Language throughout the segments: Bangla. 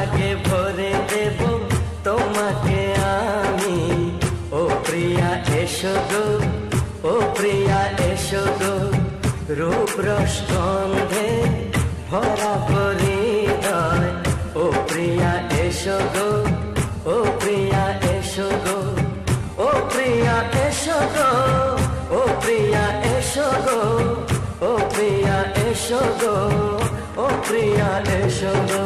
সোহাগে ভরে দেব তোমাকে আমি। ও প্রিয়া এসো গো, ও প্রিয়া এসো গো, রূপ রস গন্ধে ভরা হৃদয়। ও প্রিয়া এসো গো, ও প্রিয়া এসো গো, ও প্রিয়া এসো গো, ও প্রিয়া এসো গো, ও প্রিয়া এসো গো, ও প্রিয়া এসো গো।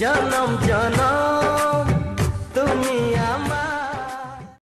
জনম জনম